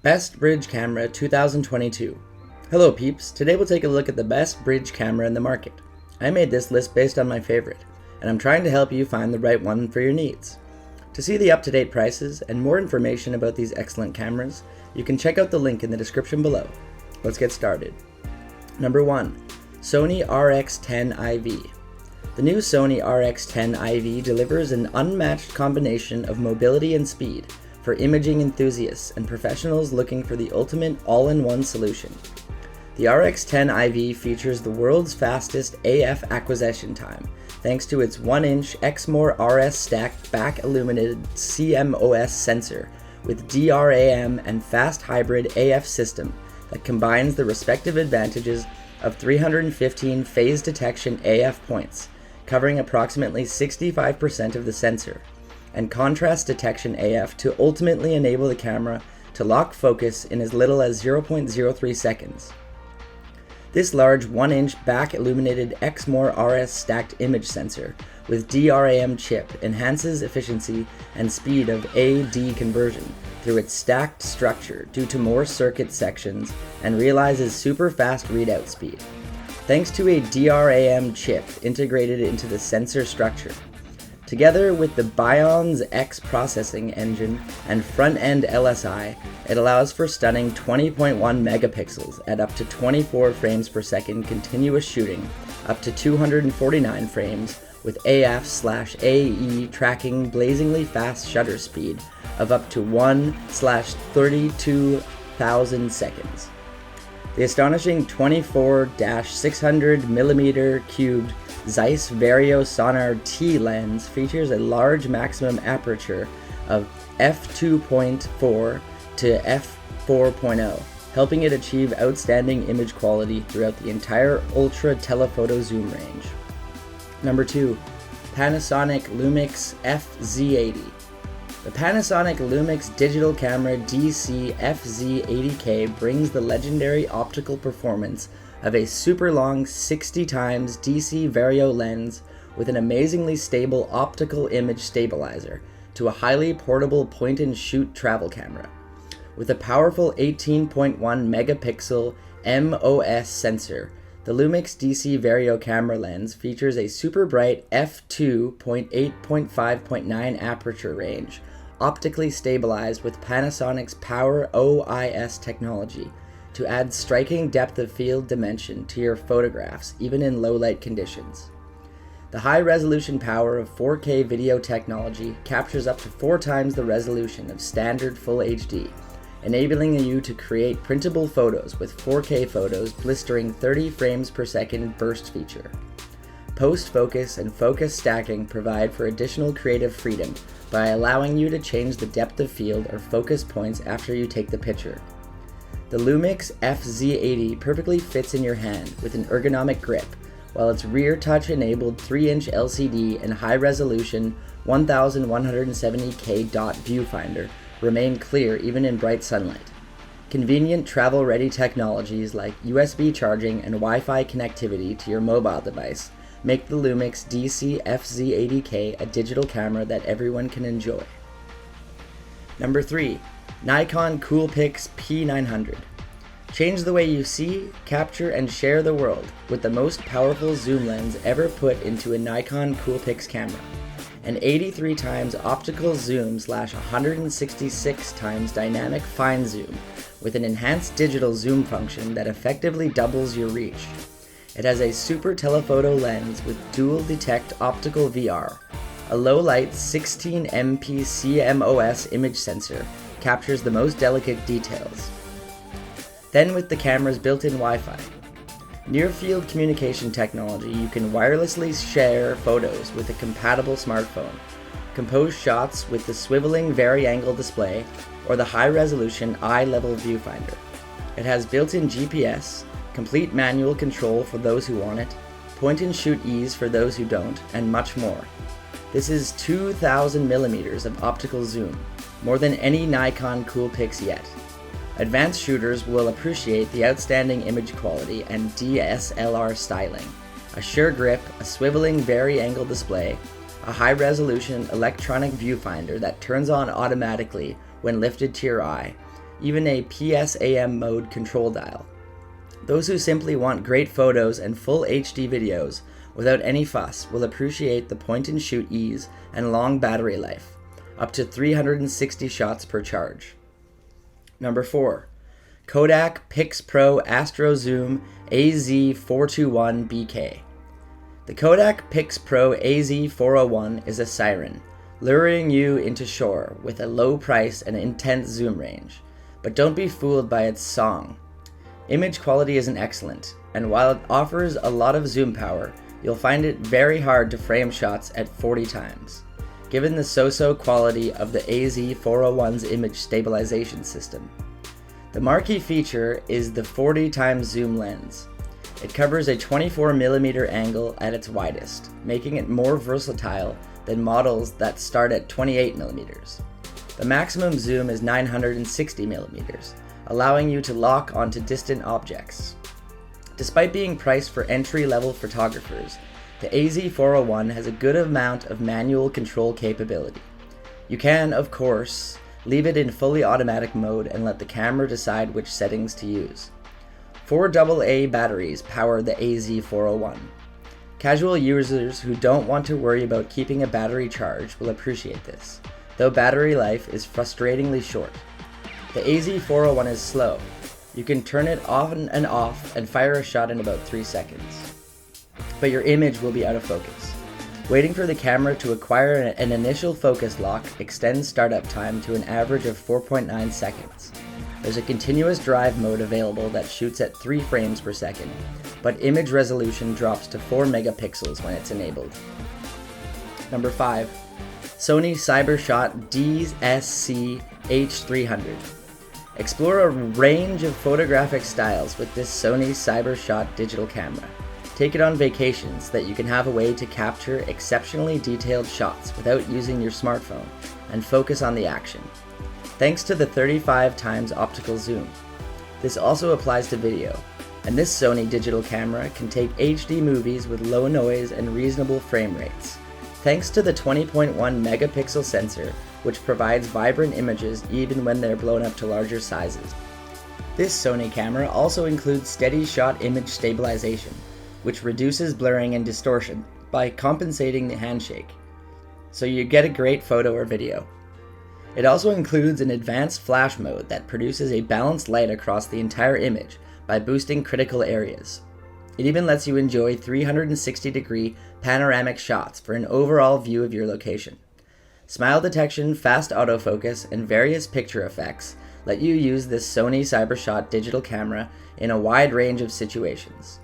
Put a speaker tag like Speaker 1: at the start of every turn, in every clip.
Speaker 1: Best Bridge Camera 2022. Hello peeps, today we'll take a look at the best bridge camera in the market. I made this list based on my favorite, and I'm trying to help you find the right one for your needs. To see the up-to-date prices and more information about these excellent cameras, you can check out the link in the description below. Let's get started. Number 1. Sony RX10 IV. The new Sony RX10 IV delivers an unmatched combination of mobility and speed for imaging enthusiasts and professionals looking for the ultimate all-in-one solution. The RX10 IV features the world's fastest AF acquisition time, thanks to its 1-inch Exmor RS stacked back-illuminated CMOS sensor with DRAM and fast hybrid AF system that combines the respective advantages of 315 phase detection AF points, covering approximately 65% of the sensor, and contrast detection AF to ultimately enable the camera to lock focus in as little as 0.03 seconds. This large 1-inch back-illuminated Exmor RS stacked image sensor with DRAM chip enhances efficiency and speed of AD conversion through its stacked structure due to more circuit sections and realizes super fast readout speed. Thanks to a DRAM chip integrated into the sensor structure, together with the Bion's X processing engine and front-end LSI, it allows for stunning 20.1 megapixels at up to 24 frames per second continuous shooting, up to 249 frames, with AF/AE tracking blazingly fast shutter speed of up to 1/32,000 seconds. The astonishing 24-600mm cubed Zeiss VARIO Sonar T lens features a large maximum aperture of f2.4 to f4.0, helping it achieve outstanding image quality throughout the entire ultra telephoto zoom range. Number 2. Panasonic Lumix FZ80. The Panasonic Lumix digital camera DC FZ80K brings the legendary optical performance of a super long 60x DC VARIO lens with an amazingly stable optical image stabilizer to a highly portable point-and-shoot travel camera. With a powerful 18.1 megapixel M.O.S sensor, the Lumix DC VARIO camera lens features a super bright f2.8.5.9 aperture range, optically stabilized with Panasonic's O.I.S technology to add striking depth of field dimension to your photographs even in low light conditions. The high resolution power of 4K video technology captures up to 4 times the resolution of standard Full HD, enabling you to create printable photos with 4K photos blistering 30 frames per second burst feature. Post-focus and focus stacking provide for additional creative freedom by allowing you to change the depth of field or focus points after you take the picture. The Lumix FZ80 perfectly fits in your hand with an ergonomic grip, while its rear touch-enabled 3-inch LCD and high-resolution 1170K dot viewfinder remain clear even in bright sunlight. Convenient travel-ready technologies like USB charging and Wi-Fi connectivity to your mobile device make the Lumix DC FZ80K a digital camera that everyone can enjoy. Number 3. Nikon COOLPIX P900. Change the way you see, capture, and share the world with the most powerful zoom lens ever put into a Nikon COOLPIX camera. An 83x optical zoom / 166x dynamic fine zoom with an enhanced digital zoom function that effectively doubles your reach. It has a super telephoto lens with dual detect optical VR. A low light 16MP CMOS image sensor captures the most delicate details. Then with the camera's built-in Wi-Fi. Near-field communication technology, you can wirelessly share photos with a compatible smartphone, compose shots with the swiveling vari-angle display, or the high-resolution eye-level viewfinder. It has built-in GPS, complete manual control for those who want it, point-and-shoot ease for those who don't, and much more. This is 2000mm of optical zoom, more than any Nikon COOLPIX yet. Advanced shooters will appreciate the outstanding image quality and DSLR styling, a sure grip, a swiveling vari-angle display, a high-resolution electronic viewfinder that turns on automatically when lifted to your eye, even a PSAM mode control dial. Those who simply want great photos and full HD videos without any fuss will appreciate the point-and-shoot ease and long battery life, up to 360 shots per charge. Number 4. Kodak PIXPRO Astro Zoom AZ421BK. The Kodak PIXPRO AZ401 is a siren, luring you into shore with a low price and intense zoom range. But don't be fooled by its song. Image quality isn't excellent, and while it offers a lot of zoom power, you'll find it very hard to frame shots at 40 times, given the so-so quality of the AZ401's image stabilization system. The marquee feature is the 40 times zoom lens. It covers a 24mm angle at its widest, making it more versatile than models that start at 28mm. The maximum zoom is 960mm, allowing you to lock onto distant objects. Despite being priced for entry-level photographers, the AZ401 has a good amount of manual control capability. You can, of course, leave it in fully automatic mode and let the camera decide which settings to use. 4 AA batteries power the AZ401. Casual users who don't want to worry about keeping a battery charged will appreciate this, though battery life is frustratingly short. The AZ401 is slow. You can turn it on and off and fire a shot in about 3 seconds. But your image will be out of focus. Waiting for the camera to acquire an initial focus lock extends startup time to an average of 4.9 seconds. There's a continuous drive mode available that shoots at 3 frames per second, but image resolution drops to 4 megapixels when it's enabled. Number 5. Sony CyberShot DSC-H300. Explore a range of photographic styles with this Sony CyberShot digital camera. Take it on vacations that you can have a way to capture exceptionally detailed shots without using your smartphone and focus on the action. Thanks to the 35 times optical zoom. This also applies to video, and this Sony digital camera can take HD movies with low noise and reasonable frame rates. Thanks to the 20.1 megapixel sensor, which provides vibrant images even when they're blown up to larger sizes. This Sony camera also includes steady shot image stabilization, which reduces blurring and distortion by compensating the handshake, so you get a great photo or video. It also includes an advanced flash mode that produces a balanced light across the entire image by boosting critical areas. It even lets you enjoy 360-degree panoramic shots for an overall view of your location. Smile detection, fast autofocus, and various picture effects let you use this Sony CyberShot digital camera in a wide range of situations.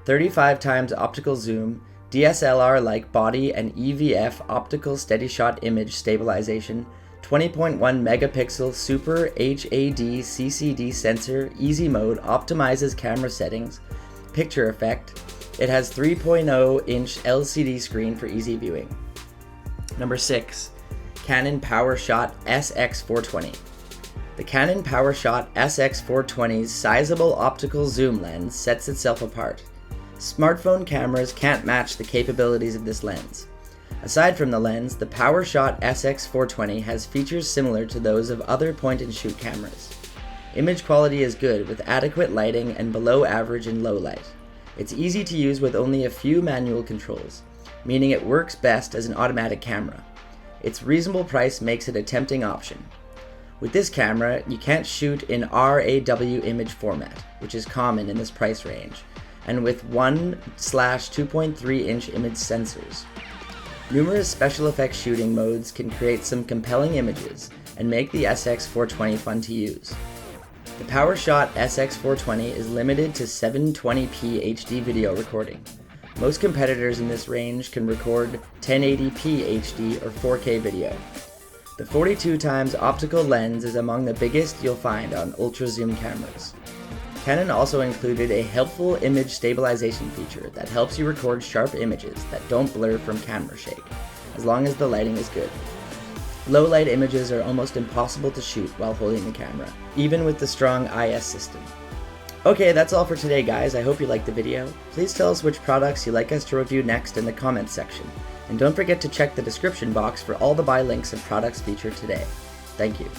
Speaker 1: 35 times optical zoom, DSLR-like body and EVF optical steady shot image stabilization, 20.1 megapixel Super HAD CCD sensor, easy mode optimizes camera settings, picture effect. It has 3.0-inch LCD screen for easy viewing. Number 6. Canon PowerShot SX420. The Canon PowerShot SX420's sizable optical zoom lens sets itself apart. Smartphone cameras can't match the capabilities of this lens. Aside from the lens, the PowerShot SX420 has features similar to those of other point-and-shoot cameras. Image quality is good with adequate lighting and below average in low light. It's easy to use with only a few manual controls, meaning it works best as an automatic camera. Its reasonable price makes it a tempting option. With this camera, you can't shoot in RAW image format, which is common in this price range, and with 1/2.3-inch image sensors. Numerous special effects shooting modes can create some compelling images and make the SX420 fun to use. The PowerShot SX420 is limited to 720p HD video recording. Most competitors in this range can record 1080p HD or 4K video. The 42 times optical lens is among the biggest you'll find on ultra zoom cameras. Canon also included a helpful image stabilization feature that helps you record sharp images that don't blur from camera shake, as long as the lighting is good. Low light images are almost impossible to shoot while holding the camera, even with the strong O.I.S system. Okay, that's all for today guys, I hope you liked the video. Please tell us which products you'd like us to review next in the comments section, and don't forget to check the description box for all the buy links of products featured today. Thank you.